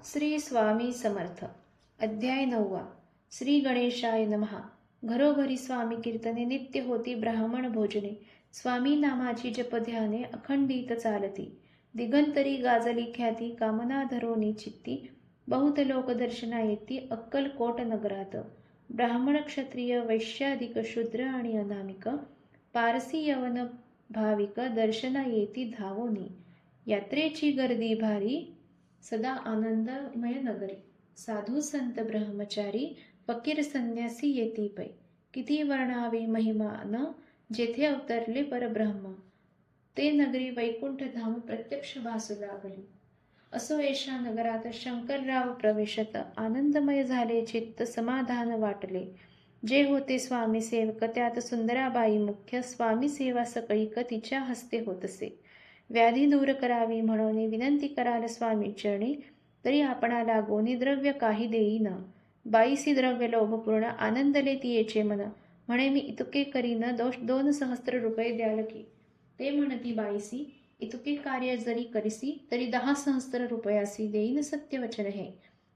श्री स्वामी समर्थ. अध्याय 9. श्री गणेशाय नमः. घरोघरी स्वामी कीर्तने नित्य होती ब्राह्मण भोजने. स्वामी नामाची जपध्याने अखंडित चालती. दिगंतरी गाजली ख्याती कामना धरोनी चित्ती. बहुत लोक दर्शना येती अक्कलकोट नगरात. ब्राह्मण क्षत्रिय वैश्याधिक शूद्र आणि अनामिक. पारसी यवन भाविक दर्शना येती धावोनी. यात्रेची गर्दी भारी सदा आनंदमय नगरी. साधू संत ब्रह्मचारी फकीर संन्यासी येती पै. किती वर्णावे महिमान जेथे अवतरले परब्रह्म. ते नगरी वैकुंठ धाम प्रत्यक्ष भासू लागली. असो एषा नगरात शंकरराव प्रवेशत. आनंदमय झाले चित्त समाधान वाटले. जे होते स्वामी सेवक त्यात सुंदराबाई मुख्य. स्वामी सेवा सकळीक तिच्या हस्ते होतसे. व्याधी दूर करावी म्हणून विनंती कराल स्वामी चरणी. तरी आपणा लागोनी द्रव्य काही देईन. बाईसी द्रव्य लोभपूर्ण आनंदले तियेचे मन. म्हणे मी इतके करीन 2,000 रुपये द्याल की. ते म्हणती बाईसी इतके कार्य जरी करिसी तरी 10,000 रुपयासी देईन सत्यवचन हे.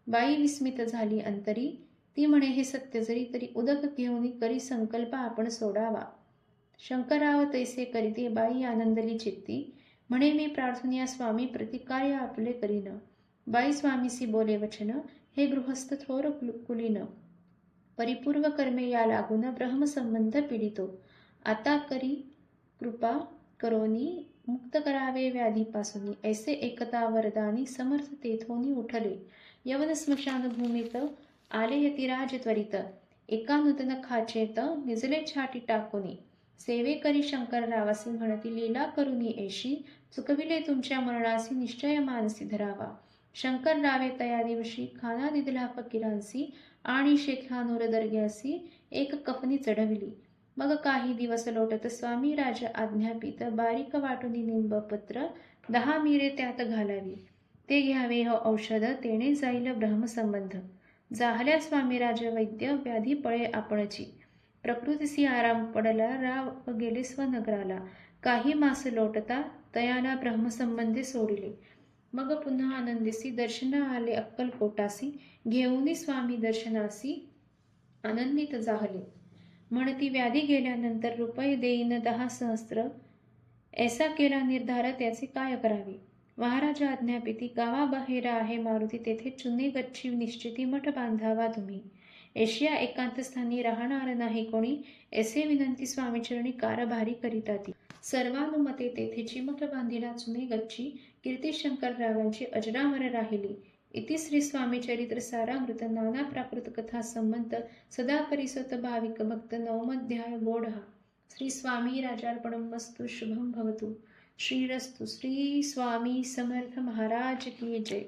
बाई विस्मित झाली अंतरी. ती म्हणे हे सत्य जरी तरी उदक घेऊन करी संकल्प आपण सोडावा. शंकरराव तैसे करीते बाई आनंदली चित्ती. म्हणे मी प्रार्थनिया स्वामी प्रतिकार्य आपले करीन. बाई स्वामीसी बोले वचन. हे गृहस्थ थोर कुलीन. परिपूर्व कर्मे या लागून ब्रह्मसंबंध पीडितो. आता करी कृपा करोनी मुक्त करावे व्याधीपासून. ऐसे एकता वरदानी समर्थ तेथोनी उठले. यवन स्मशान भूमीत आले यतिराज त्वरित. एका नूतन खाचेत निजले छाटी टाकूनी. सेवे करी शंकररावासी म्हणती लीला करुनी ऐशी. चुकविले तुमच्या मरणासी निश्चय मानसी धरावा. शंकररावे तया दिवशी खाना दिधला फकीरांसी. आणि शेखानूर दर्ग्यासी एक कफनी चढविली. मग काही दिवस लोटत स्वामी राज आज्ञापित. बारीक वाटुनी निंबपत्र 10 मिरे त्यात घालावी. ते घ्यावे हो औषध तेणे जाईल ब्रह्मसंबंध. जाहल्या स्वामीराज वैद्य व्याधी पळे आपणची. प्रकृतीसी आराम पडला राव गेले स्वनगराला. काही मास लोटता तयाला ब्रह्मसंबंधे सोडिले. मग पुन्हा आनंदीसी दर्शन आले अक्कलकोटासी. घेऊनी स्वामी दर्शनासी आनंदित जाहले. म्हणती व्याधी गेल्यानंतर रुपये देईन 10,000. ऐसा केला निर्धार त्याचे काय करावे. महाराजा आज्ञापिती गावाबाहेर आहे मारुती तेथे चुने गच्ची निश्चिती मठ बांधावा तुम्ही. एशिया एकांतस्थानी राहणार नाही कोणी. ऐसे विनंती स्वामीचरणी कारभारी करिता ती. सर्वानुमते तेथेची मठ बांधिला चुने गच्ची. कीर्ती शंकररावांची अजरामर राहिली. इति श्री स्वामी चरित्र सारामृत नाना प्राकृत कथा संबंध सदा परिसत भाविक भक्त नवमध्याय गोढा. श्री स्वामी राजार्पणमस्तु. शुभम भवतु. श्रीरस्तु. श्री स्वामी समर्थ महाराज की जय.